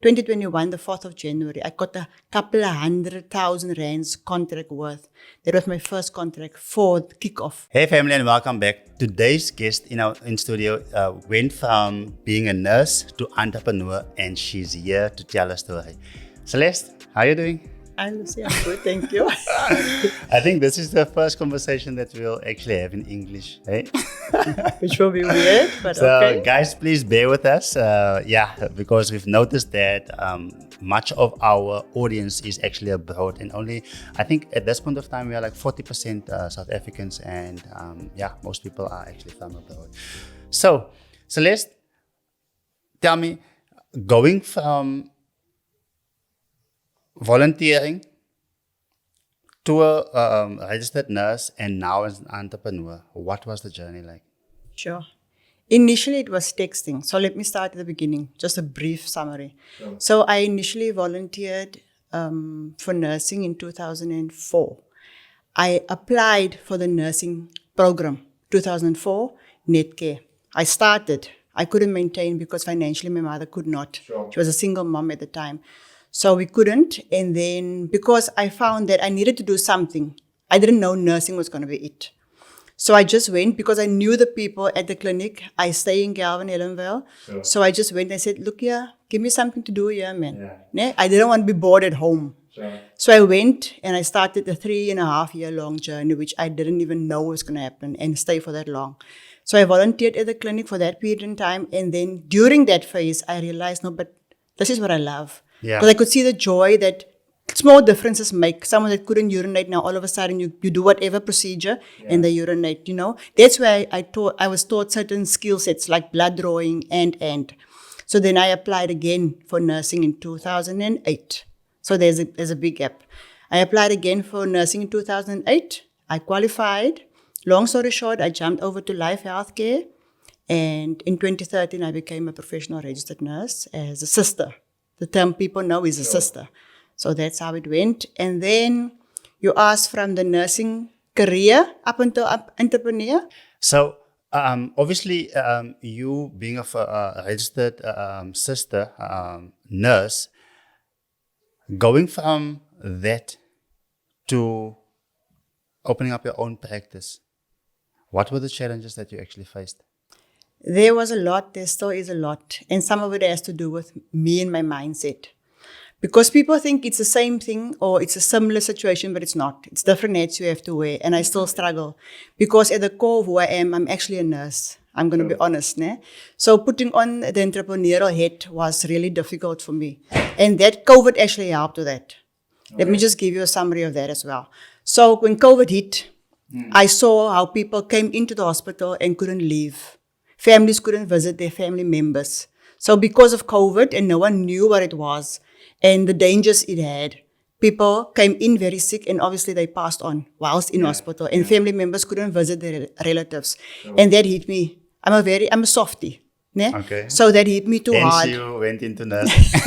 2021, the 4th of January, I got a couple of 100,000 rands contract worth. That was my first contract for the kickoff. Hey family, and welcome back. Today's guest in studio went from being a nurse to entrepreneur, and she's here to tell a story. Celeste, how are you doing? I'm good, thank you. I think this is the first conversation that we'll actually have in English, hey? Which will be weird, but so, okay. Guys, please bear with us. Because we've noticed that much of our audience is actually abroad, and only, I think at this point of time, we are like 40% South Africans, and most people are actually from abroad. So, Celeste, tell me, going from volunteering to a registered nurse and now as an entrepreneur, what was the journey like? Sure. Initially, it was texting. So let me start at the beginning, just a brief summary. Sure. So I initially volunteered for nursing in 2004. I applied for the nursing program, 2004, Netcare. I started. I couldn't maintain because financially my mother could not. Sure. She was a single mom at the time. So we couldn't. And then because I found that I needed to do something, I didn't know nursing was going to be it. So I just went because I knew the people at the clinic. I stay in Galvin, Ellenvale. Sure. So I just went and said, look here, give me something to do here, man. Yeah. I didn't want to be bored at home. Sure. So I went and I started a 3.5-year-long journey, which I didn't even know was going to happen and stay for that long. So I volunteered at the clinic for that period in time. And then during that phase, I realized, no, but this is what I love. Yeah. Because I could see the joy that small differences make. Someone that couldn't urinate, now all of a sudden you do whatever procedure and they urinate, you know. That's where I was taught certain skill sets like blood drawing and. So then I applied again for nursing in 2008. So there's a big gap. I applied again for nursing in 2008. I qualified. Long story short, I jumped over to Life Healthcare. And in 2013, I became a professional registered nurse as a sister. The term people know is a sister. So that's how it went. And then you asked from the nursing career up until entrepreneur. So obviously, you being a registered sister nurse, going from that to opening up your own practice, what were the challenges that you actually faced? There was a lot, there still is a lot. And some of it has to do with me and my mindset. Because people think it's the same thing or it's a similar situation, but it's not. It's different hats you have to wear. And I still struggle. Because at the core of who I am, I'm actually a nurse. I'm going to be honest. Ne? So putting on the entrepreneurial hat was really difficult for me. And that COVID actually helped with that. Okay. Let me just give you a summary of that as well. So when COVID hit, I saw how people came into the hospital and couldn't leave. Families couldn't visit their family members. So because of COVID and no one knew what it was and the dangers it had, people came in very sick and obviously they passed on whilst in hospital and family members couldn't visit their relatives. Sure. And that hit me. I'm a softie. Ne? Okay. So that hit me too hard. You went into nursing.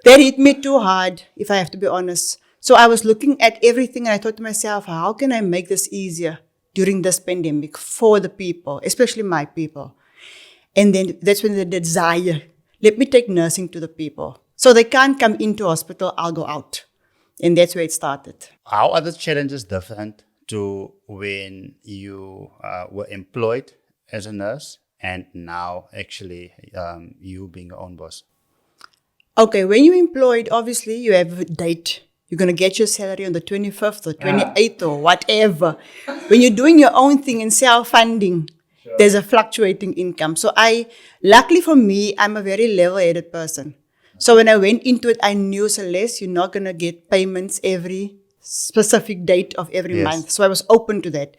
That hit me too hard, if I have to be honest. So I was looking at everything and I thought to myself, how can I make this easier during this pandemic for the people, especially my people? And then that's when the desire, let me take nursing to the people. So they can't come into hospital, I'll go out. And that's where it started. How are the challenges different to when you were employed as a nurse and now actually you being your own boss? Okay, when you're employed, obviously you have a date. You're going to get your salary on the 25th or 28th or whatever. When you're doing your own thing and self-funding, there's a fluctuating income. So luckily for me, I'm a very level-headed person. So when I went into it, I knew, Celeste, you're not going to get payments every specific date of every month. So I was open to that.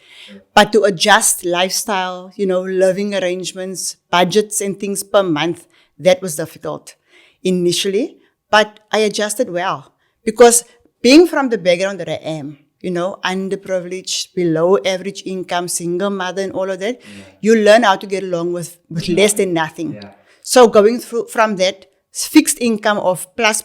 But to adjust lifestyle, living arrangements, budgets and things per month, that was difficult initially. But I adjusted well. Because being from the background that I am, underprivileged, below average income, single mother and all of that, you learn how to get along with less than nothing. Yeah. So going through from that fixed income of plus,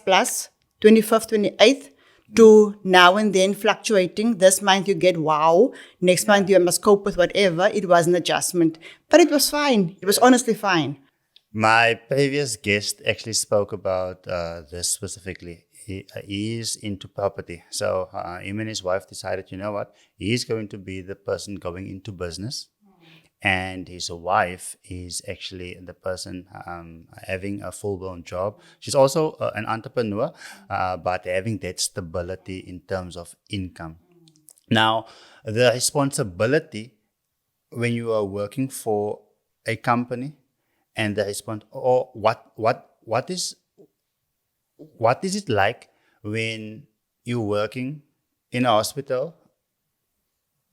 25th, 28th, to now and then fluctuating. This month you get wow. Next month you must cope with whatever. It was an adjustment. But it was fine. It was honestly fine. My previous guest actually spoke about this specifically. He is into property. So him and his wife decided, you know what, he's going to be the person going into business. And his wife is actually the person having a full-blown job. She's also an entrepreneur, but having that stability in terms of income. Now, the responsibility when you are working for a company and the response, or what is it like when you're working in a hospital,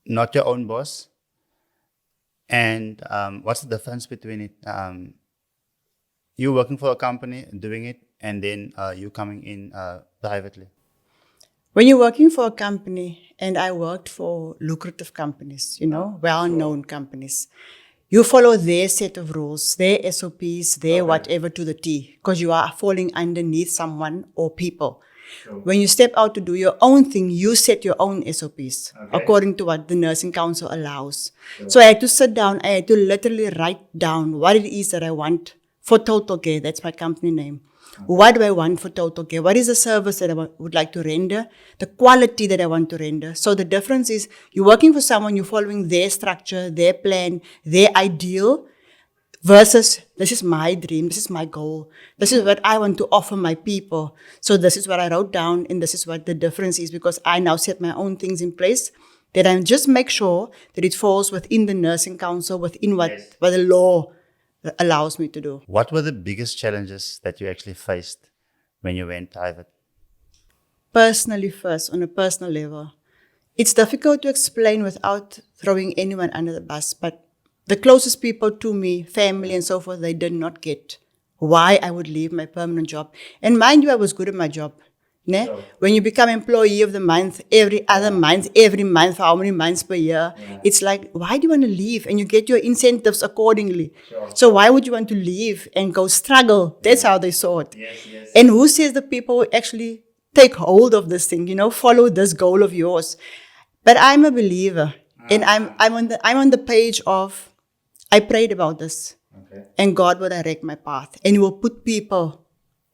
not your own boss, and what's the difference between it? You working for a company, doing it, and then you coming in privately. When you're working for a company, and I worked for lucrative companies, well-known companies, you follow their set of rules, their SOPs, their whatever to the T, because you are falling underneath someone or people. When you step out to do your own thing, you set your own SOPs according to what the nursing council allows. So I had to sit down, I had to literally write down what it is that I want for Total Care. That's my company name. What do I want for Total Care? What is the service that I would like to render? The quality that I want to render. So the difference is you're working for someone, you're following their structure, their plan, their ideal, versus this is my dream, this is my goal, this is what I want to offer my people. So this is what I wrote down, and this is what the difference is, because I now set my own things in place that I just make sure that it falls within the nursing council, within what the law allows me to do. What were the biggest challenges that you actually faced when you went private? Personally first, on a personal level, it's difficult to explain without throwing anyone under the bus, but the closest people to me, family and so forth, they did not get why I would leave my permanent job. And mind you, I was good at my job. Ne? Sure. When you become employee of the month, every month, for how many months per year, it's like, why do you want to leave? And you get your incentives accordingly. Sure. So why would you want to leave and go struggle? That's how they saw it. Yes. And who says the people actually take hold of this thing, follow this goal of yours? But I'm a believer, and I'm on the page of, I prayed about this, and God will direct my path, and He will put people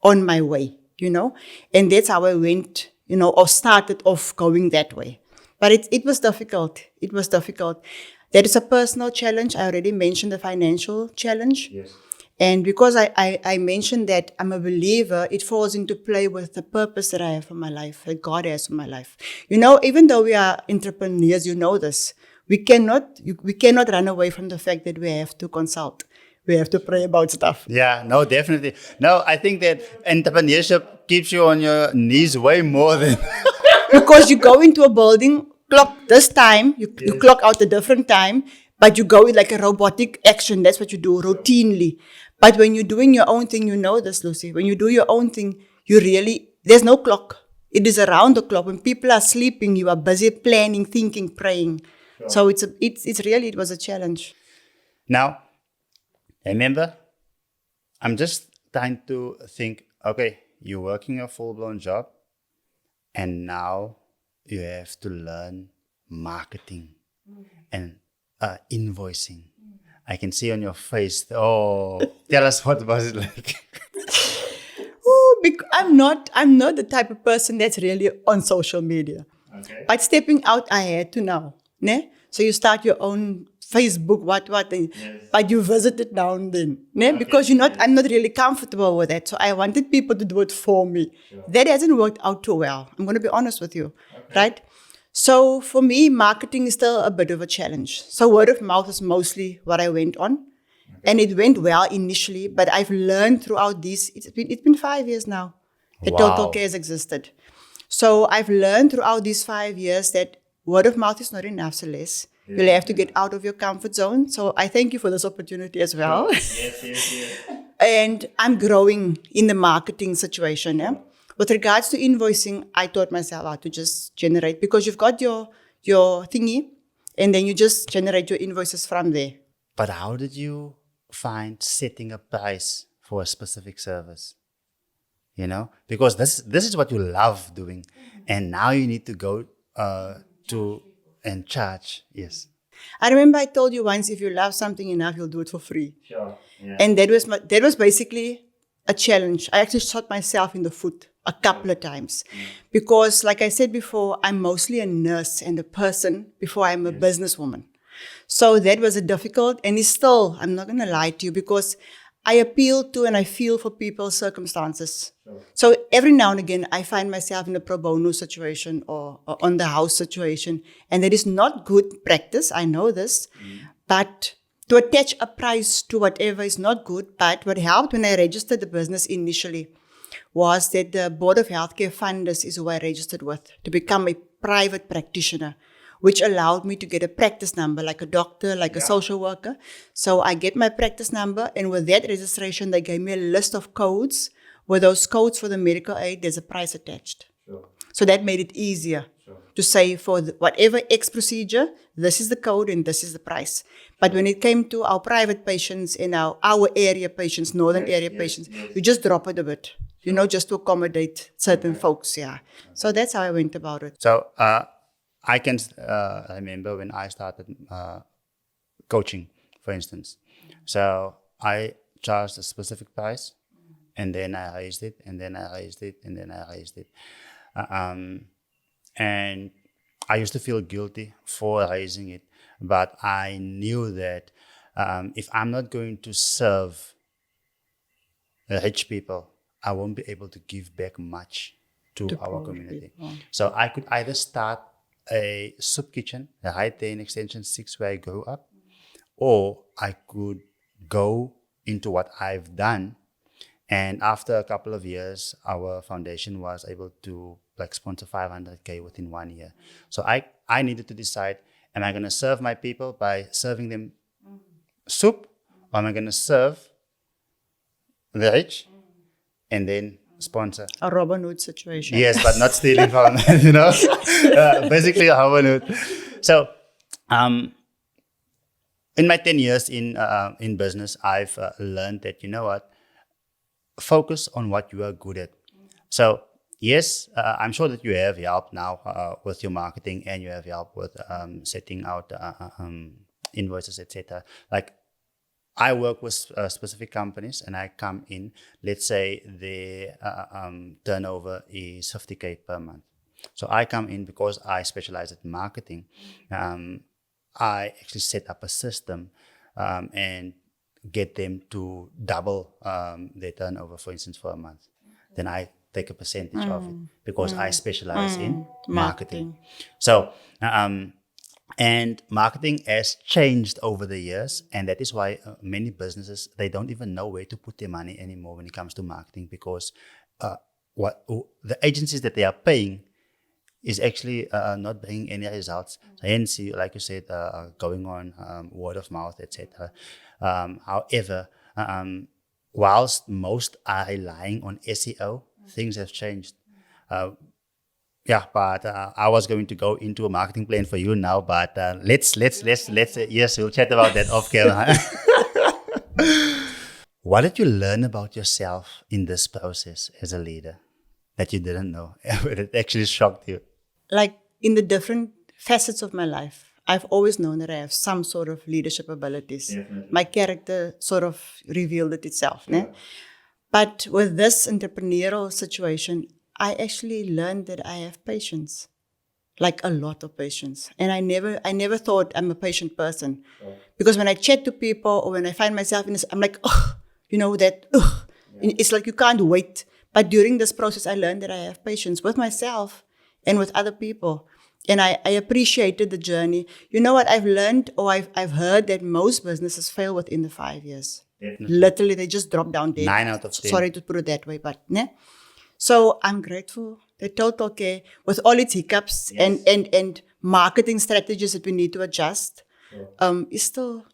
on my way, and that's how I went, or started off going that way. But it was difficult. It was difficult. That is a personal challenge. I already mentioned the financial challenge. Yes. And because I mentioned that I'm a believer, it falls into play with the purpose that I have for my life, that God has for my life. Even though we are entrepreneurs, this. We cannot run away from the fact that we have to consult. We have to pray about stuff. Yeah, no, definitely. No, I think that entrepreneurship keeps you on your knees way more than... Because you go into a building, clock this time, you clock out a different time, but you go with like a robotic action. That's what you do routinely. But when you're doing your own thing, this, Lucy. When you do your own thing, there's no clock. It is around the clock. When people are sleeping, you are busy planning, thinking, praying. Sure. So it was a challenge. Now, remember, I'm just trying to think, okay, you're working a full-blown job, and now you have to learn marketing and invoicing. I can see on your face, tell us what was it like? I'm not the type of person that's really on social media. Okay. But stepping out, I had to now. Ne? So you start your own Facebook, but you visit it now and then. Ne? Okay. Because I'm not really comfortable with that. So I wanted people to do it for me. Sure. That hasn't worked out too well. I'm going to be honest with you. Okay. Right? So for me, marketing is still a bit of a challenge. So word of mouth is mostly what I went on. Okay. And it went well initially, but I've learned throughout these, it's been 5 years now that Total Care has existed. So I've learned throughout these 5 years that word of mouth is not enough, Celeste. Yeah. You'll have to get out of your comfort zone. So I thank you for this opportunity as well. Yes. And I'm growing in the marketing situation. Yeah? With regards to invoicing, I taught myself how to just generate, because you've got your thingy, and then you just generate your invoices from there. But how did you find setting a price for a specific service? Because this is what you love doing, and now you need to go and charge. Yes. I remember I told you once, if you love something enough, you'll do it for free. Sure. And that was basically a challenge. I actually shot myself in the foot a couple of times because, like I said before, I'm mostly a nurse and a person before I'm a businesswoman. So that was a difficult, and it's still, I'm not going to lie to you, because I appeal to and I feel for people's circumstances. So every now and again, I find myself in a pro bono situation or on the house situation, and that is not good practice. I know this, but to attach a price to whatever is not good. But what helped when I registered the business initially was that the Board of Healthcare Funders is who I registered with to become a private practitioner, which allowed me to get a practice number like a doctor, like a social worker. So I get my practice number, and with that registration, they gave me a list of codes. With those codes for the medical aid, there's a price attached. So that made it easier to say for whatever X procedure, this is the code and this is the price. But when it came to our private patients and our area patients, northern area patients, you just drop it a bit, just to accommodate certain folks. Yeah. So that's how I went about it. So I can remember when I started coaching, for instance. So I charged a specific price, and then I raised it, and then I raised it, and then I raised it. And I used to feel guilty for raising it, but I knew that if I'm not going to serve rich people, I won't be able to give back much to our community. So I could either start a soup kitchen right there in Extension 6 where I grew up, or I could go into what I've done. And after a couple of years, our foundation was able to sponsor 500K within 1 year. So I needed to decide, am I going to serve my people by serving them soup, or am I going to serve the rich and then sponsor? A Robin Hood situation. Yes, but not stealing from, basically a Robin Hood. So in my 10 years in business, I've learned that, focus on what you are good at. So yes, I'm sure that you have help now with your marketing, and you have help with setting out invoices, etc. Like I work with specific companies, and I come in, let's say their turnover is 50K per month. So I come in because I specialize in marketing. I actually set up a system and get them to double their turnover, for instance, for a month. Then I take a percentage of it because I specialize in marketing. So, and marketing has changed over the years, and that is why many businesses, they don't even know where to put their money anymore when it comes to marketing, because the agencies that they are paying is actually not bringing any results. So hence, like you said, going on word of mouth, etc. However, whilst most are relying on SEO, things have changed. But I was going to go into a marketing plan for you now, but let's yes, we'll chat about that off camera. What did you learn about yourself in this process as a leader that you didn't know, but it actually shocked you? Like in the different facets of my life, I've always known that I have some sort of leadership abilities. Definitely. My character sort of revealed it itself. Yeah. But with this entrepreneurial situation, I actually learned that I have patience, like a lot of patience. And I never thought I'm a patient person. Because when I chat to people or when I find myself in this, I'm like, it's like you can't wait. But during this process, I learned that I have patience with myself and with other people. And I appreciated the journey. You know what I've learned, or I've heard that most businesses fail within the 5 years. Definitely. Literally, they just drop down dead. 9 out of 10. Sorry to put it that way, but ne? So I'm grateful that Total Care, with all its hiccups and marketing strategies that we need to adjust, is still,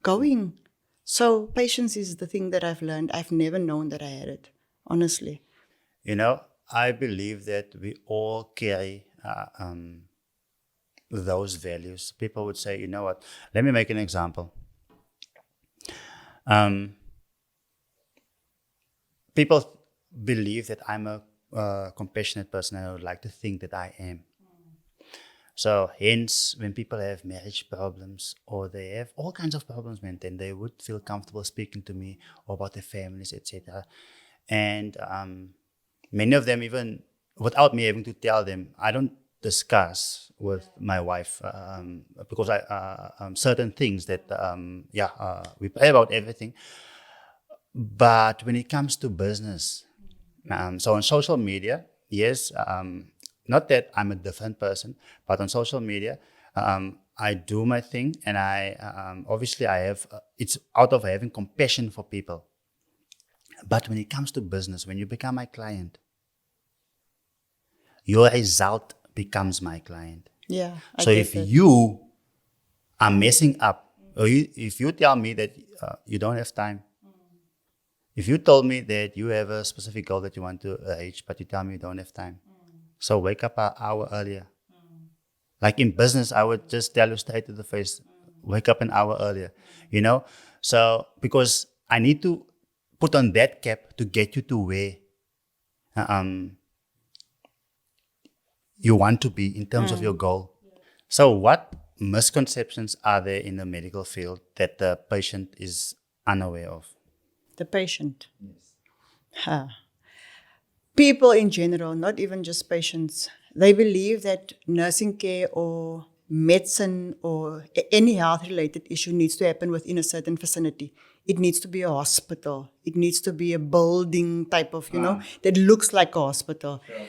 going. So patience is the thing that I've learned. I've never known that I had it, honestly. I believe that we all carry those values. People would say, you know what, let me make an example. People believe that I'm a compassionate person, and I would like to think that I am. So hence, when people have marriage problems or they have all kinds of problems, man, then they would feel comfortable speaking to me about their families, etc. And many of them, even without me having to tell them, I don't discuss with my wife because I certain things that we pray about everything. But when it comes to business, so on social media, yes, not that I'm a different person, but on social media, I do my thing, and I obviously I have it's out of having compassion for people. But when it comes to business, when you become my client, your result becomes my client. Yeah. I So get if that. you are messing up, or if you tell me that you don't have time, if you told me that you have a specific goal that you want to reach, but you tell me you don't have time, so wake up an hour earlier. Like in business, I would just tell you straight to the face, wake up an hour earlier, you know? So, because I need to put on that cap to get you to where you want to be in terms of your goal. So, what misconceptions are there in the medical field that the patient is unaware of? The patient. Huh. People in general, not even just patients, they believe that nursing care or medicine or any health related issue needs to happen within a certain vicinity. It needs to be a hospital. It needs to be a building type of, that looks like a hospital. Sure.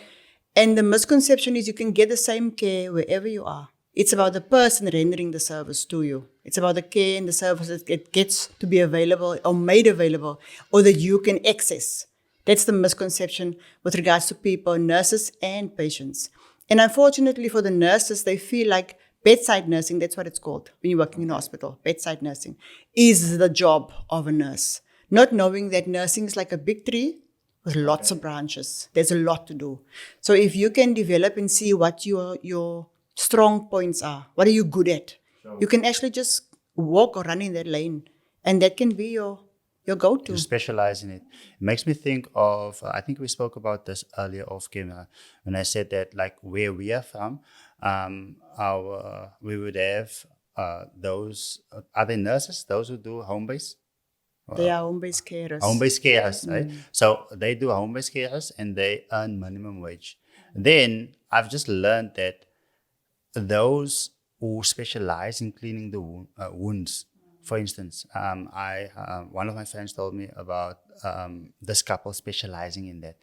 And the misconception is you can get the same care wherever you are. It's about the person rendering the service to you. It's about the care and the service that it gets to be available or made available or that you can access. That's the misconception with regards to people, nurses and patients. And unfortunately for the nurses, they feel like bedside nursing, that's what it's called when you're working in a hospital, bedside nursing, is the job of a nurse. Not knowing that nursing is like a big tree with lots of branches. There's a lot to do. So if you can develop and see what your strong points are, what are you good at, you can actually just walk or run in that lane. And that can be your go-to. To specialize in it. It makes me think of, I think we spoke about this earlier off camera, when I said that like where we are from, we would have those, are they nurses, those who do home base? They are home-based carers. Home-based carers, right? So they do home-based carers and they earn minimum wage. Then I've just learned that those who specialize in cleaning the wounds, for instance, one of my friends told me about this couple specializing in that.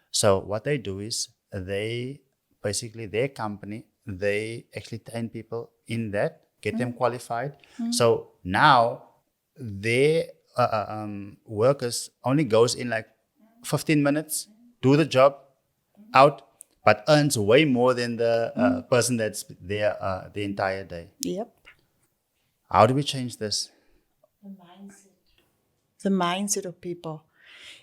So what they do is they basically their company, they actually train people in that, get them qualified. So now their workers only goes in like 15 minutes, do the job, out, but earns way more than the person that's there the entire day. Yep. How do we change this? The mindset of people.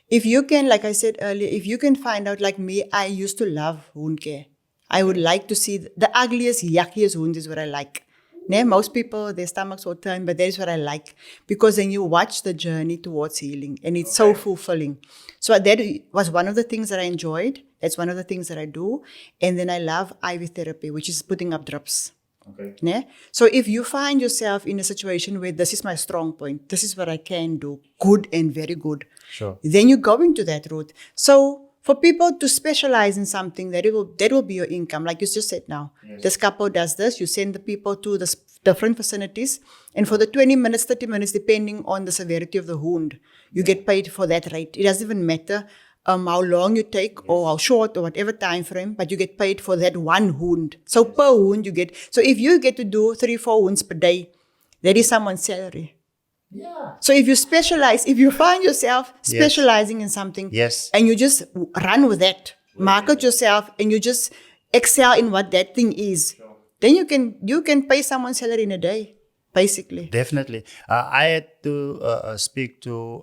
If you can, like I said earlier, if you can find out, like me, I used to love wound care. I would like to see the ugliest, yuckiest wounds is what I like. Most people, their stomachs all turn, but that is what I like. Because then you watch the journey towards healing and it's so fulfilling. So that was one of the things that I enjoyed. That's one of the things that I do. And then I love IV therapy, which is putting up drips. Okay. So if you find yourself in a situation where this is my strong point, this is what I can do, good and very good, Sure. then you go into that route. So for people to specialize in something, that will be your income. Like you just said now, this couple does this, you send the people to the different facilities, and for the 20 minutes, 30 minutes, depending on the severity of the wound, you get paid for that rate. It doesn't even matter how long you take or how short or whatever time frame, but you get paid for that one wound. So per wound you get. So if you get to do 3-4 wounds per day, that is someone's salary. Yeah. So if you specialize, if you find yourself specializing in something, and you just run with that, market yourself, and you just excel in what that thing is, then you can pay someone's salary in a day. Basically. Definitely. I had to speak to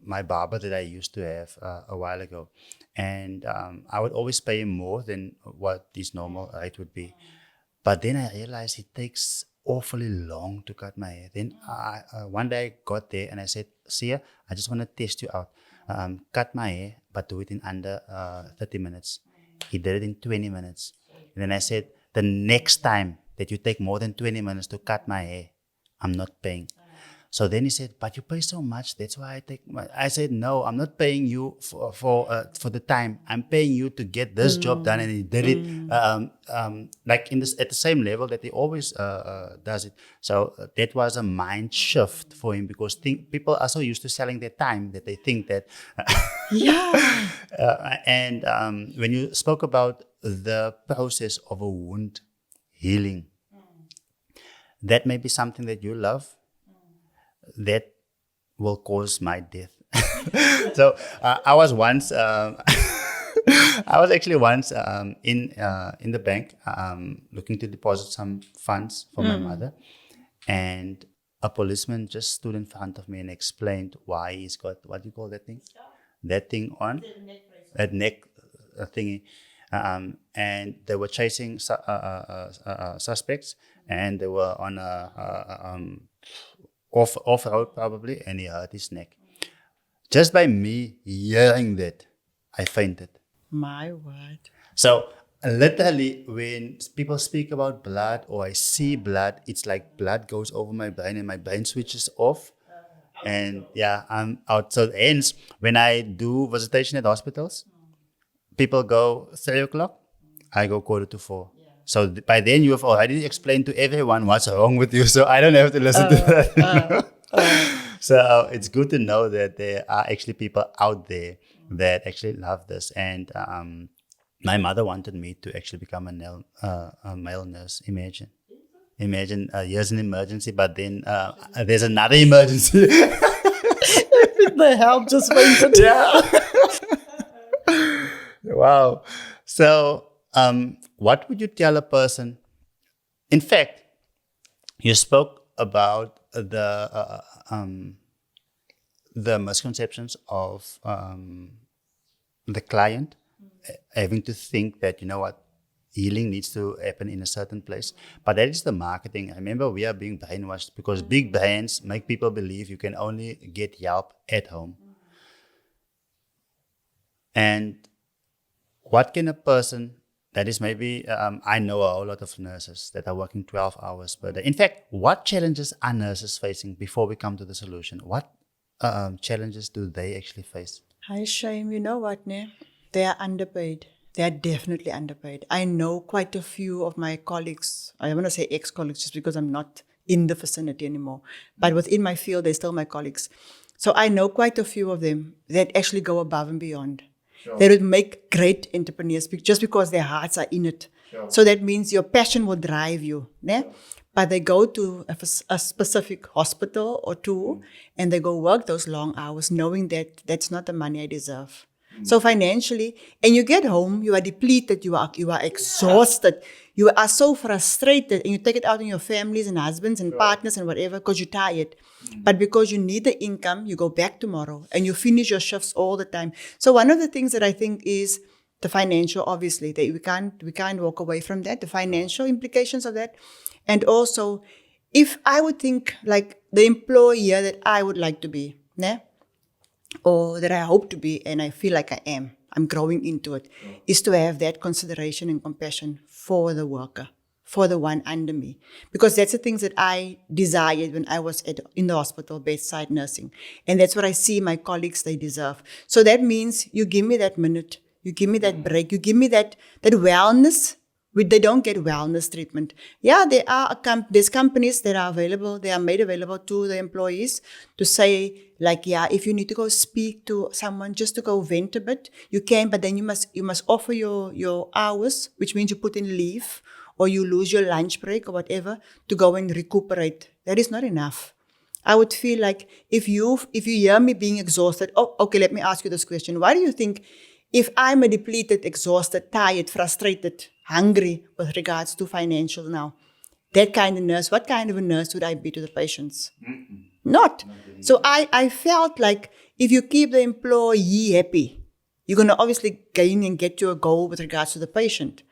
my barber that I used to have a while ago. And I would always pay him more than what his normal rate would be. But then I realized it takes awfully long to cut my hair. Then one day I got there and I said, Sia, I just want to test you out. Cut my hair, but do it in under 30 minutes. He did it in 20 minutes. And then I said, the next time that you take more than 20 minutes to cut my hair, I'm not paying. So then he said, but you pay so much. That's why I take. I said, no, I'm not paying you for the time. I'm paying you to get this job done. And he did it like at the same level that he always does it. So that was a mind shift for him, because people are so used to selling their time that they think that. And when you spoke about the process of a wound healing, that may be something that you love. That will cause my death. So I was once, in the bank looking to deposit some funds for my mother, and a policeman just stood in front of me and explained why he's got, what do you call that thing? That thing on that neck thingy, and they were chasing suspects, and they were on a off road probably, and he hurt his neck. Just by me hearing that, I fainted. My word. So literally, when people speak about blood or I see blood, it's like blood goes over my brain and my brain switches off. And yeah, I'm out. So hence, when I do visitation at hospitals, people go 3 o'clock, I go 3:45. So by then you have already explained to everyone what's wrong with you, so I don't have to listen to that. So it's good to know that there are actually people out there that actually love this. And my mother wanted me to actually become a male nurse. Imagine here's an emergency, but then there's another emergency. The help just waited. Yeah. Wow. So what would you tell a person? In fact, you spoke about the misconceptions of the client having to think that, you know what, healing needs to happen in a certain place. But that is the marketing. I remember we are being brainwashed because big brands make people believe you can only get help at home. And what can a person that is maybe, I know a whole lot of nurses that are working 12 hours per day. In fact, what challenges are nurses facing before we come to the solution? What challenges do they actually face? Hi, Shame. You know what, ne? They are underpaid. They are definitely underpaid. I know quite a few of my colleagues. I want to say ex-colleagues just because I'm not in the vicinity anymore. But within my field, they're still my colleagues. So I know quite a few of them that actually go above and beyond. Sure. They would make great entrepreneurs just because their hearts are in it. Sure. So that means your passion will drive you. Ne? Sure. But they go to a specific hospital or two and they go work those long hours knowing that that's not the money I deserve. So financially, and you get home, you are depleted, you are exhausted, you are so frustrated, and you take it out on your families and husbands and partners and whatever because you're tired. But because you need the income, you go back tomorrow and you finish your shifts all the time. So one of the things that I think is the financial, obviously, that we can't walk away from that, the financial implications of that. And also, if I would think like the employer that I would like to be, ne? Or that I hope to be, and I feel like I'm growing into it, is to have that consideration and compassion for the worker, for the one under me. Because that's the things that I desired when I was in the hospital, bedside nursing. And that's what I see my colleagues, they deserve. So that means you give me that minute, you give me that break, you give me that wellness. They don't get wellness treatment. Yeah, there's companies that are available, they are made available to the employees to say, like, yeah, if you need to go speak to someone just to go vent a bit, you can, but then you must offer your hours, which means you put in leave or you lose your lunch break or whatever to go and recuperate. That is not enough. I would feel like if you hear me being exhausted, oh, okay, let me ask you this question. Why do you think if I'm a depleted, exhausted, tired, frustrated, hungry with regards to financial now, that kind of nurse, what kind of a nurse would I be to the patients? Not. So I felt like if you keep the employee happy, you're going to obviously gain and get to a goal with regards to the patient.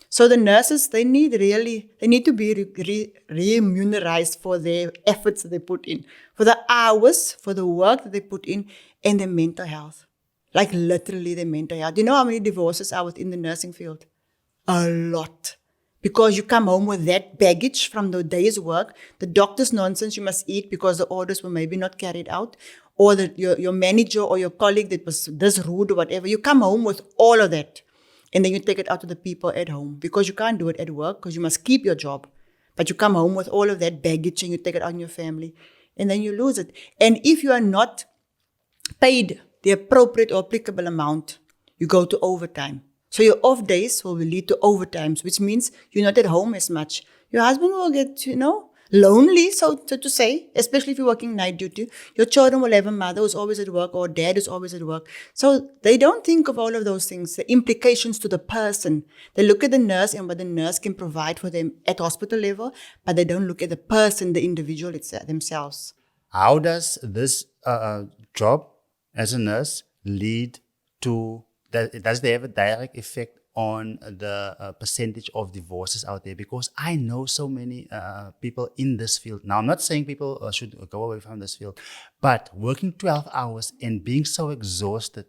So the nurses, they need to be remunerated for their efforts that they put in, for the hours, for the work that they put in, and their mental health. Like literally their mental health. Do you know how many divorces are within the nursing field? A lot. because you come home with that baggage from the day's work, the doctor's nonsense you must eat because the orders were maybe not carried out, or your manager or your colleague that was this rude or whatever. You come home with all of that, and then you take it out to the people at home because you can't do it at work because you must keep your job. But you come home with all of that baggage and you take it on your family, and then you lose it. And if you are not paid the appropriate or applicable amount, you go to overtime. So your off days will lead to overtimes, which means you're not at home as much. Your husband will get, lonely, so to say, especially if you're working night duty. Your children will have a mother who's always at work or dad is always at work. So they don't think of all of those things, the implications to the person. They look at the nurse and what the nurse can provide for them at hospital level, but they don't look at the person, the individual themselves. How does this job as a nurse lead to, does they have a direct effect on the percentage of divorces out there? Because I know so many people in this field. Now, I'm not saying people should go away from this field, but working 12 hours and being so exhausted,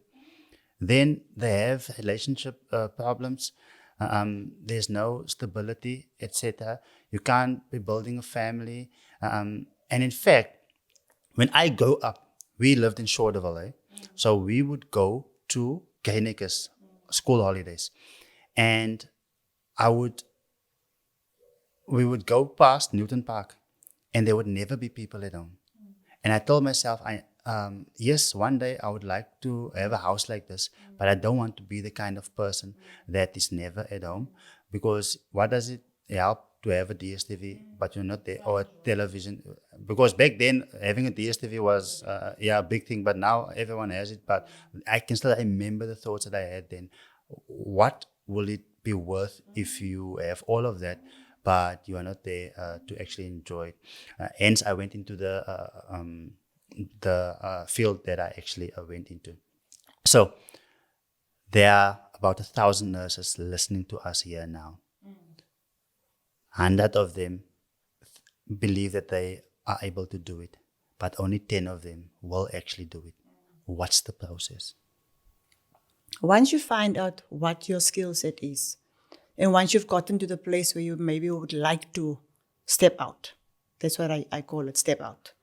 then they have relationship problems. There's no stability, etc. You can't be building a family. And in fact, when I grew up, we lived in Shorterville, so we would go to Geinekes school holidays, and we would go past Newton Park, and there would never be people at home. And I told myself, yes, one day I would like to have a house like this, but I don't want to be the kind of person that is never at home, because what does it help to have a DSTV, but you're not there, or a television? Because back then, having a DSTV was a big thing, but now everyone has it. But I can still remember the thoughts that I had then. What will it be worth if you have all of that, but you are not there to actually enjoy it? Hence, I went into the field that I actually went into. So there are about 1,000 nurses listening to us here now. 100 of them believe that they are able to do it, but only 10 of them will actually do it. What's the process? Once you find out what your skill set is, and once you've gotten to the place where you maybe would like to step out, that's what I call it, step out.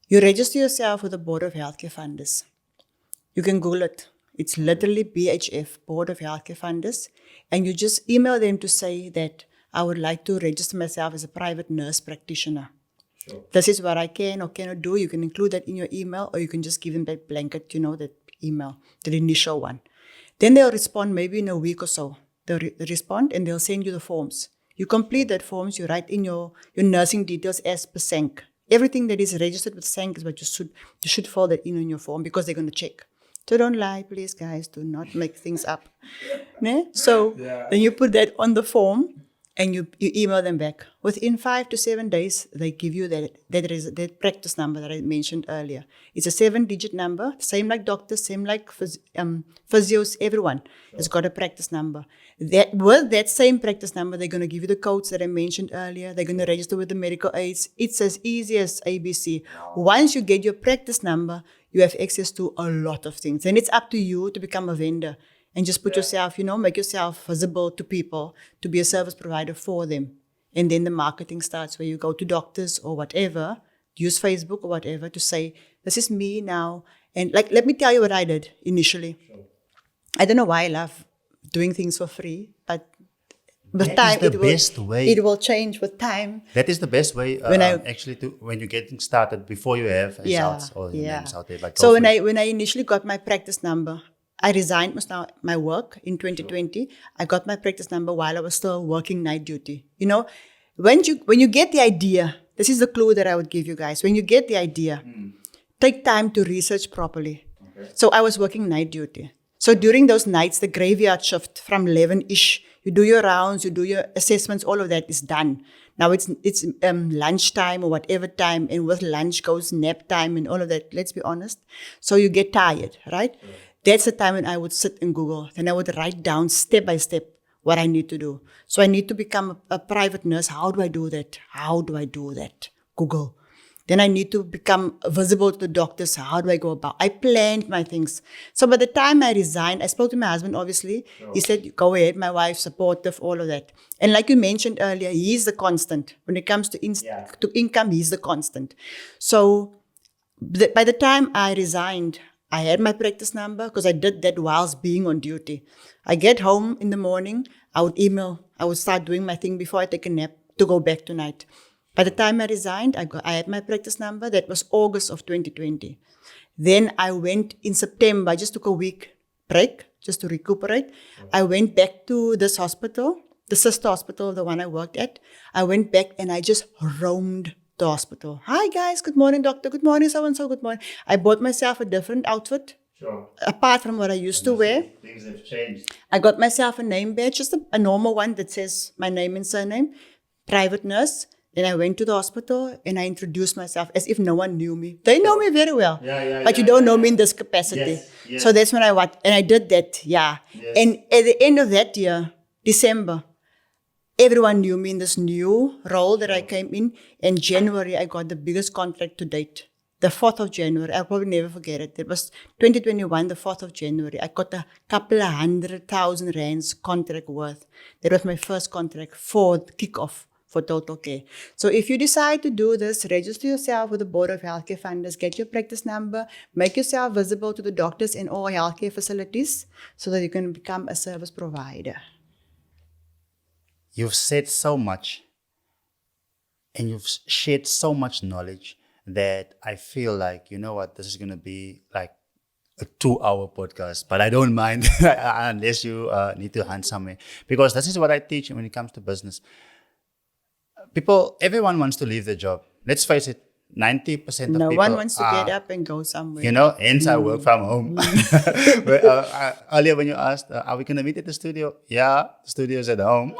You register yourself with the Board of Healthcare Funders. You can Google it. It's literally BHF, Board of Healthcare Funders, and you just email them to say that I would like to register myself as a private nurse practitioner. Sure. This is what I can or cannot do. You can include that in your email, or you can just give them that blanket, that email, the initial one. Then they'll respond maybe in a week or so. They'll respond and they'll send you the forms. You complete that forms, you write in your nursing details as per SANC. Everything that is registered with SANC is what you should fill that in your form, because they're going to check. So don't lie, please, guys. Do not make things up. So then you put that on the form, and you email them back. Within 5 to 7 days, they give you that practice number that I mentioned earlier. It's a 7-digit number, same like doctors, same like physios, everyone has got a practice number. With that same practice number, they're going to give you the codes that I mentioned earlier. They're going to register with the medical aids. It's as easy as ABC. Once you get your practice number, you have access to a lot of things. And it's up to you to become a vendor. And just put yourself, make yourself visible to people, to be a service provider for them. And then the marketing starts, where you go to doctors or whatever, use Facebook or whatever to say, this is me now. And let me tell you what I did initially. Sure. I don't know why I love doing things for free, but with time, it will change with time. That is the best way, when you're getting started, before you have results or names out there. So when I initially got my practice number, I resigned my work in 2020. Sure. I got my practice number while I was still working night duty. When you get the idea, this is the clue that I would give you guys. When you get the idea, take time to research properly. Okay. So I was working night duty. So during those nights, the graveyard shift from 11-ish, you do your rounds, you do your assessments, all of that is done. Now it's lunchtime or whatever time, and with lunch goes nap time and all of that, let's be honest. So you get tired, right? Yeah. That's the time when I would sit in Google. Then I would write down step by step what I need to do. So I need to become a private nurse. How do I do that? Google. Then I need to become visible to the doctors. How do I go about? I planned my things. So by the time I resigned, I spoke to my husband, obviously. He said, go ahead, my wife, supportive, all of that. And like you mentioned earlier, he's the constant. When it comes to, to income, he's the constant. So by the time I resigned, I had my practice number because I did that whilst being on duty. I get home in the morning, I would start doing my thing before I take a nap to go back tonight. By the time I resigned, I had my practice number. That was August of 2020. Then I went in September. I just took a week break just to recuperate. I went back to this hospital, the sister hospital, the one I worked at. I went back and I just roamed the hospital. Hi guys, good morning doctor, good morning so-and-so, good morning. I bought myself a different outfit. Sure. Apart from what I used to wear. Things have changed. I got myself a name badge, just a normal one that says my name and surname, private nurse. Then I went to the hospital and I introduced myself as if no one knew me. They know me very well, but you don't know me in this capacity. Yes. So that's when and I did that, Yes. And at the end of that year, December, everyone knew me in this new role that I came in. In January, I got the biggest contract to date. The 4th of January, I'll probably never forget it. It was 2021, the 4th of January. I got a couple of 100,000 rands contract worth. That was my first contract for the kickoff for total care. So if you decide to do this, register yourself with the Board of Healthcare Funders, get your practice number, make yourself visible to the doctors in all healthcare facilities so that you can become a service provider. You've said so much and you've shared so much knowledge that I feel like, you know what, this is going to be like a 2-hour podcast, but I don't mind unless you need to hunt somewhere, because this is what I teach when it comes to business. Everyone wants to leave their job. Let's face it, 90% of people. No one wants to get up and go somewhere. Hence I work from home. But, earlier when you asked, are we going to meet at the studio? Yeah, the studio's at home.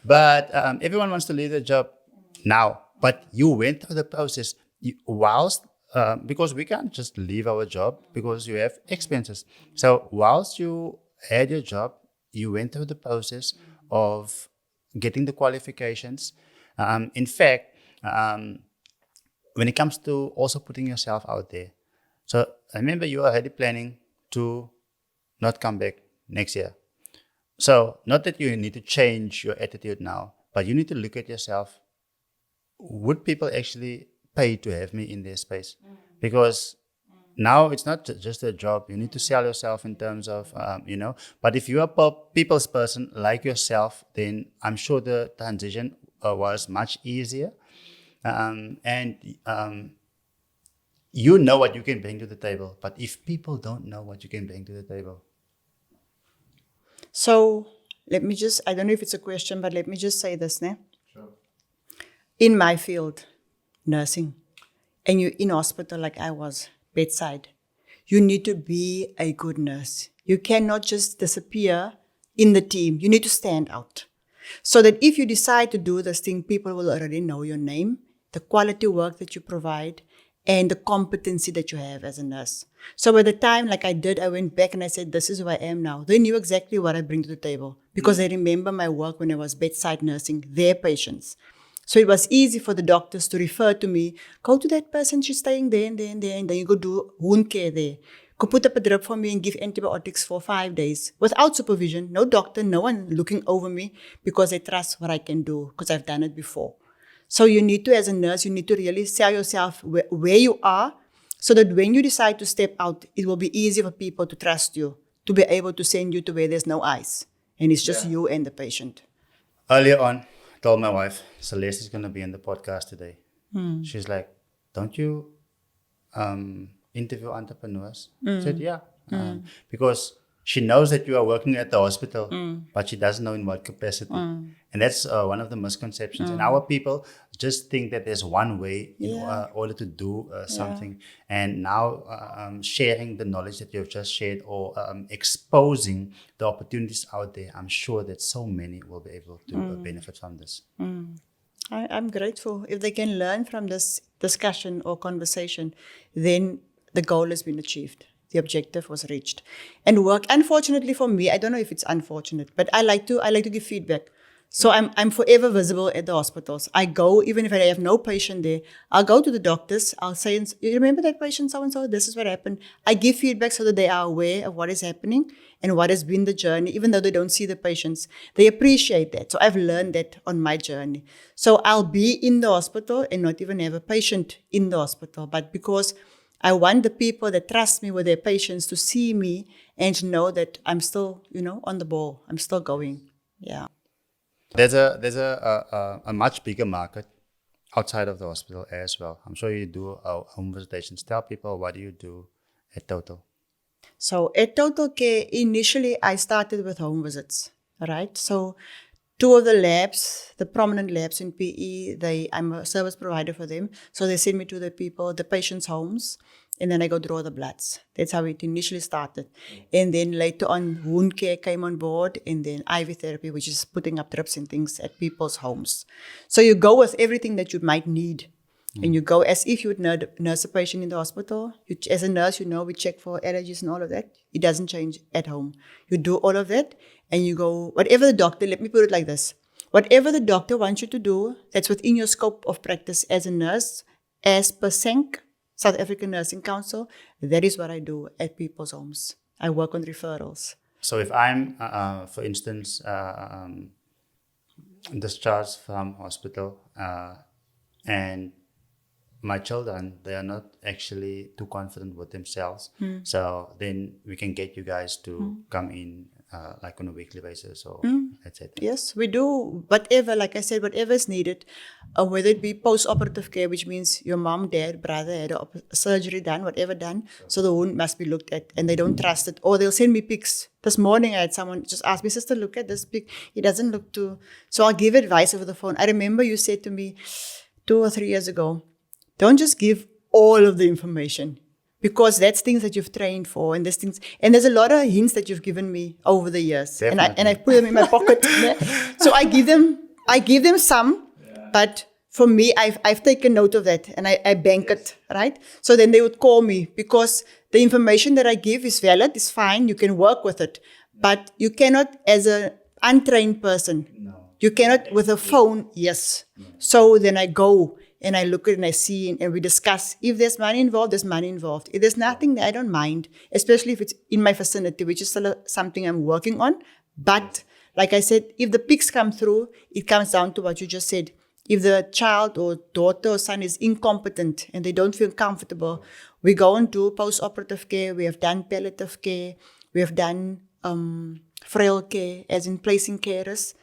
But everyone wants to leave their job now. But you went through the process because we can't just leave our job because you have expenses. So whilst you had your job, you went through the process of getting the qualifications. In fact, when it comes to also putting yourself out there. So I remember you were already planning to not come back next year. So not that you need to change your attitude now, but you need to look at yourself. Would people actually pay to have me in their space? Because now it's not just a job. You need to sell yourself in terms of, But if you are a people's person like yourself, then I'm sure the transition was much easier. You know what you can bring to the table. But if people don't know what you can bring to the table. So let me I don't know if it's a question, but let me just say this, ne? Sure. In my field, nursing, and you're in hospital like I was, bedside, you need to be a good nurse. You cannot just disappear in the team. You need to stand out. So that if you decide to do this thing, people will already know your name, the quality work that you provide, and the competency that you have as a nurse. So by the time, like I did, I went back and I said, this is who I am now. They knew exactly what I bring to the table because they remember my work when I was bedside nursing their patients. So it was easy for the doctors to refer to me, go to that person, she's staying there and there and there, and then you go do wound care there. Go put up a drip for me and give antibiotics for 5 days without supervision, no doctor, no one looking over me because they trust what I can do because I've done it before. So you need to, as a nurse, you need to really sell yourself where you are so that when you decide to step out, it will be easy for people to trust you, to be able to send you to where there's no eyes. And it's just you and the patient. Earlier on, I told my wife, Celeste is going to be on the podcast today. She's like, don't you interview entrepreneurs? I said, yeah. Because she knows that you are working at the hospital, but she doesn't know in what capacity. And that's one of the misconceptions. And our people just think that there's one way in order to do something. And now sharing the knowledge that you've just shared or exposing the opportunities out there, I'm sure that so many will be able to benefit from this. I'm grateful. If they can learn from this discussion or conversation, then the goal has been achieved. The objective was reached. And work, unfortunately for me, I don't know if it's unfortunate, but I like to give feedback. So I'm forever visible at the hospitals. I go, even if I have no patient there, I'll go to the doctors. I'll say, you remember that patient so-and-so? This is what happened. I give feedback so that they are aware of what is happening and what has been the journey, even though they don't see the patients. They appreciate that. So I've learned that on my journey. So I'll be in the hospital and not even have a patient in the hospital. But because I want the people that trust me with their patients to see me and to know that I'm still, on the ball. I'm still going. Yeah. There's a much bigger market outside of the hospital as well. I'm sure you do home visitations. Tell people, what do you do at Total? So at Total Care, initially I started with home visits, right? So two of the labs, the prominent labs in PE, I'm a service provider for them. So they send me to the patients' homes, and then I go draw the bloods. That's how it initially started. And then later on, wound care came on board, and then IV therapy, which is putting up drips and things at people's homes. So you go with everything that you might need. And you go as if you would nurse a patient in the hospital. As a nurse, we check for allergies and all of that. It doesn't change at home. You do all of that, and you go, whatever the doctor, let me put it like this. Whatever the doctor wants you to do, that's within your scope of practice as a nurse, as per SENC, South African Nursing Council, that is what I do at people's homes. I work on referrals. So if I'm, for instance, discharged from hospital and my children, they are not actually too confident with themselves. So then we can get you guys to come in like on a weekly basis or etc. Yes, we do whatever, like I said, whatever is needed, whether it be post-operative care, which means your mom, dad, brother had a surgery done, whatever done. So the wound must be looked at and they don't trust it. Or they'll send me pics. This morning I had someone just ask me, sister, look at this pic. It doesn't look too... So I'll give advice over the phone. I remember you said to me 2 or 3 years ago, don't just give all of the information because that's things that you've trained for and there's a lot of hints that you've given me over the years. Definitely. And I put them in my pocket. So I give them some, but for me, I've taken note of that and I bank it, right? So then they would call me because the information that I give is valid, is fine, you can work with it, but you cannot as an untrained person. No. You cannot with a phone, yes. No. So then I go and I look at it and I see and we discuss. If there's money involved, there's money involved. If there's nothing that I don't mind, especially if it's in my vicinity, which is still something I'm working on. But like I said, if the pics come through, it comes down to what you just said. If the child or daughter or son is incompetent and they don't feel comfortable, we go and do post-operative care. We have done palliative care. We have done frail care, as in placing carers.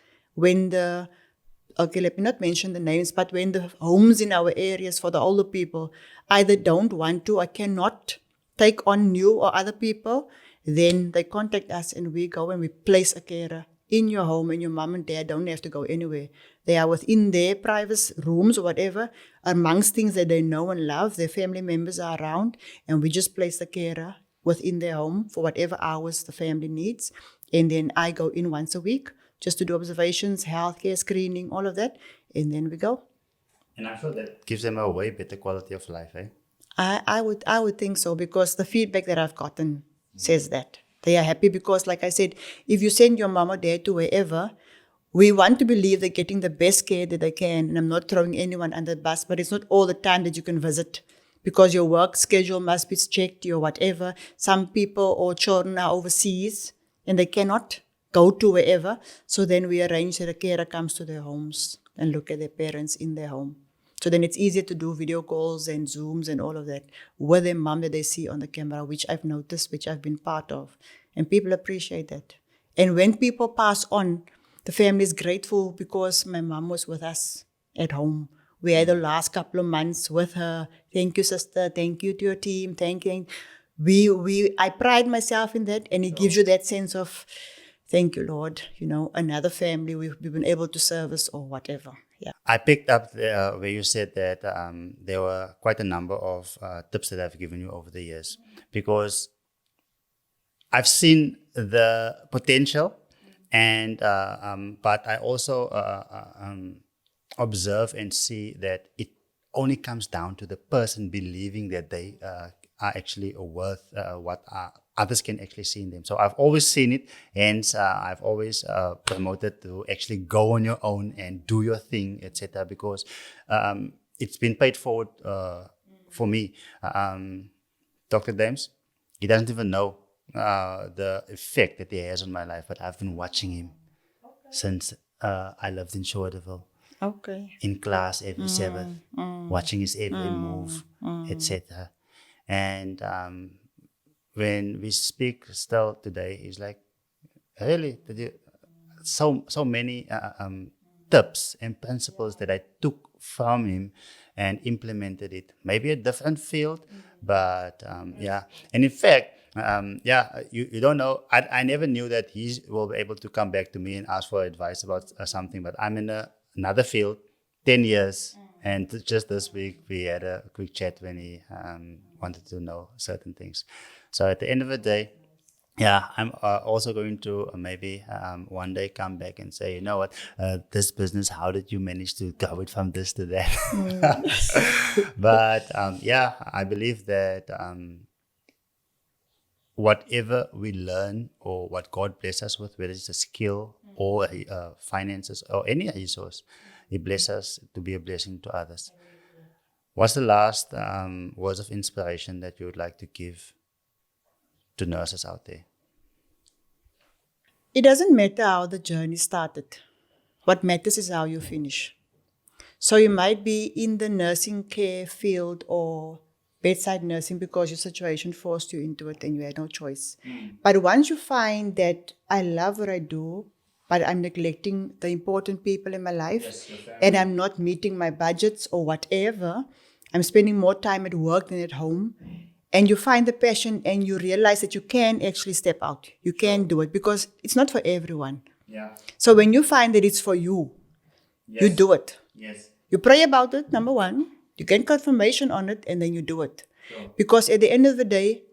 Let me not mention the names, but when the homes in our areas for the older people either don't want to or cannot take on new or other people, then they contact us and we go and we place a carer in your home and your mom and dad don't have to go anywhere. They are within their private rooms or whatever, amongst things that they know and love. Their family members are around and we just place the carer within their home for whatever hours the family needs. And then I go in once a week just to do observations, healthcare, screening, all of that. And then we go. And I'm sure that gives them a way better quality of life, eh? I would think so because the feedback that I've gotten says that. They are happy because, like I said, if you send your mom or dad to wherever, we want to believe they're getting the best care that they can. And I'm not throwing anyone under the bus, but it's not all the time that you can visit because your work schedule must be checked or whatever. Some people or children are overseas and they cannot go to wherever. So then we arrange that a carer comes to their homes and look at their parents in their home. So then it's easier to do video calls and Zooms and all of that with their mom that they see on the camera, which I've noticed, which I've been part of. And people appreciate that. And when people pass on, the family is grateful because my mom was with us at home. We had the last couple of months with her. Thank you, sister. Thank you to your team. Thank you. I pride myself in that. And it gives you that sense of, thank you, Lord. Another family we've been able to service or whatever. Yeah. I picked up where you said that there were quite a number of tips that I've given you over the years because I've seen the potential, and but I also observe and see that it only comes down to the person believing that they are actually worth what others can actually see in them. So I've always seen it, hence I've always promoted to actually go on your own and do your thing, etc. Because it's been paid forward for me. Dr. Dames, he doesn't even know the effect that he has on my life, but I've been watching him since I lived in Shorterville. Okay. In class every Sabbath, watching his every move, etc. And when we speak still today, he's like, really, so many tips and principles that I took from him and implemented it. Maybe a different field, but yeah. And in fact, you don't know. I never knew that he will be able to come back to me and ask for advice about something. But I'm in another field, 10 years, and just this week we had a quick chat when he wanted to know certain things. So at the end of the day, yeah, I'm also going to maybe one day come back and say, you know what, this business, how did you manage to go it from this to that? But yeah, I believe that whatever we learn or what God bless us with, whether it's a skill or finances or any resource, He bless us to be a blessing to others. What's the last words of inspiration that you would like to give to nurses out there? It doesn't matter how the journey started. What matters is how you finish. So you might be in the nursing care field or bedside nursing because your situation forced you into it and you had no choice. But once you find that I love what I do, but I'm neglecting the important people in my life, and I'm not meeting my budgets or whatever, I'm spending more time at work than at home, and you find the passion and you realize that you can actually step out. You can do it because it's not for everyone. Yeah. So when you find that it's for you, you do it. Yes. You pray about it, number one. You get confirmation on it, and then you do it. Because at the end of the day,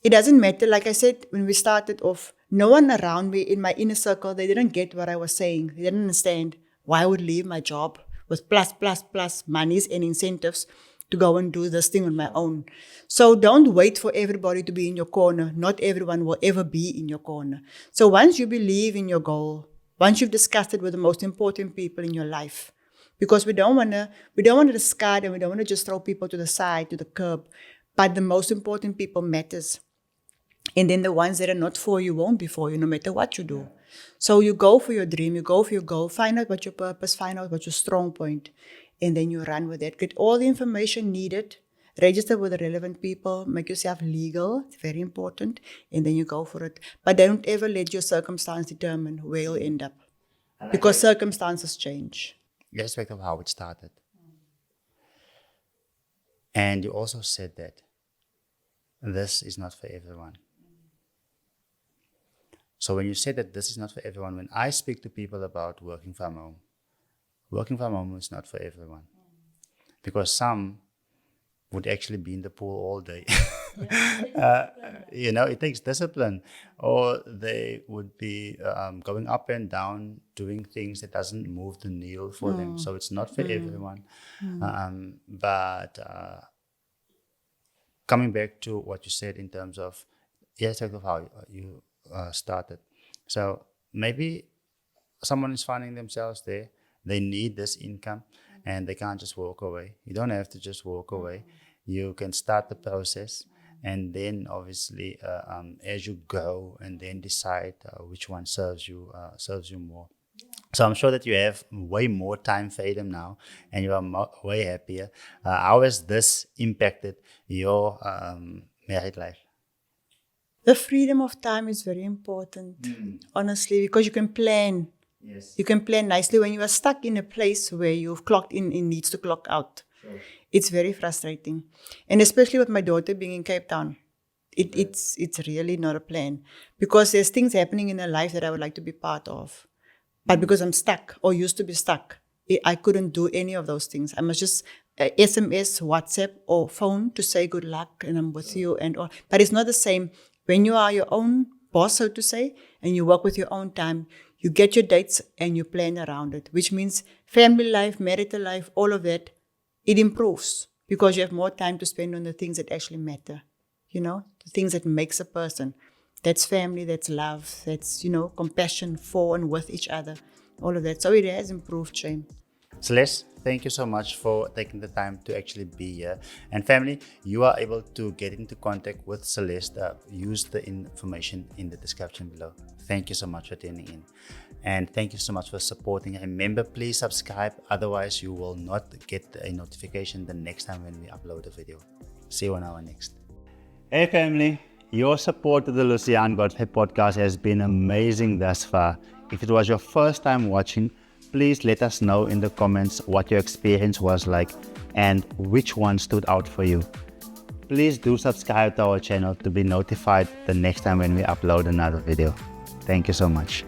it doesn't matter. Like I said, when we started off, no one around me in my inner circle, they didn't get what I was saying. They didn't understand why I would leave my job with plus monies and incentives to go and do this thing on my own. So don't wait for everybody to be in your corner. Not everyone will ever be in your corner. So once you believe in your goal, once you've discussed it with the most important people in your life, because we don't want to discard and we don't want to just throw people to the side, to the curb, but the most important people matters. And then the ones that are not for you won't be for you, no matter what you do. So you go for your dream, you go for your goal, find out what your purpose, find out what your strong point, and then you run with it. Get all the information needed, register with the relevant people, make yourself legal, it's very important, and then you go for it. But don't ever let your circumstance determine where you'll end up, because circumstances change. Irrespective of how it started. And you also said that this is not for everyone. So when you say that this is not for everyone, when I speak to people about working from home is not for everyone. Because some would actually be in the pool all day. It takes discipline. Or they would be going up and down, doing things that doesn't move the needle for them. So it's not for everyone. But coming back to what you said in terms of, irrespective of how you started. So maybe someone is finding themselves there. They need this income and they can't just walk away. You don't have to just walk away. You can start the process and then obviously as you go and then decide which one serves you more. So I'm sure that you have way more time freedom now and you are way happier. How has this impacted your married life? The freedom of time is very important, honestly, because you can plan. Yes. You can plan nicely. When you are stuck in a place where you've clocked in and needs to clock out, it's very frustrating. And especially with my daughter being in Cape Town, it's really not a plan. Because there's things happening in her life that I would like to be part of. But because I'm stuck or used to be stuck, I couldn't do any of those things. I must just SMS, WhatsApp, or phone to say good luck and I'm with you and all. But it's not the same. When you are your own boss, so to say, and you work with your own time, you get your dates and you plan around it, which means family life, marital life, all of that, it improves because you have more time to spend on the things that actually matter, the things that makes a person. That's family, that's love, that's, compassion for and with each other. All of that. So it has improved, Shane. Celeste, thank you so much for taking the time to actually be here. And family, you are able to get into contact with Celeste. Use the information in the description below. Thank you so much for tuning in. And thank you so much for supporting. Remember, please subscribe. Otherwise, you will not get a notification the next time when we upload a video. See you on our next. Hey family, your support to the Lucian Godfrey podcast has been amazing thus far. If it was your first time watching, please let us know in the comments what your experience was like and which one stood out for you. Please do subscribe to our channel to be notified the next time when we upload another video. Thank you so much.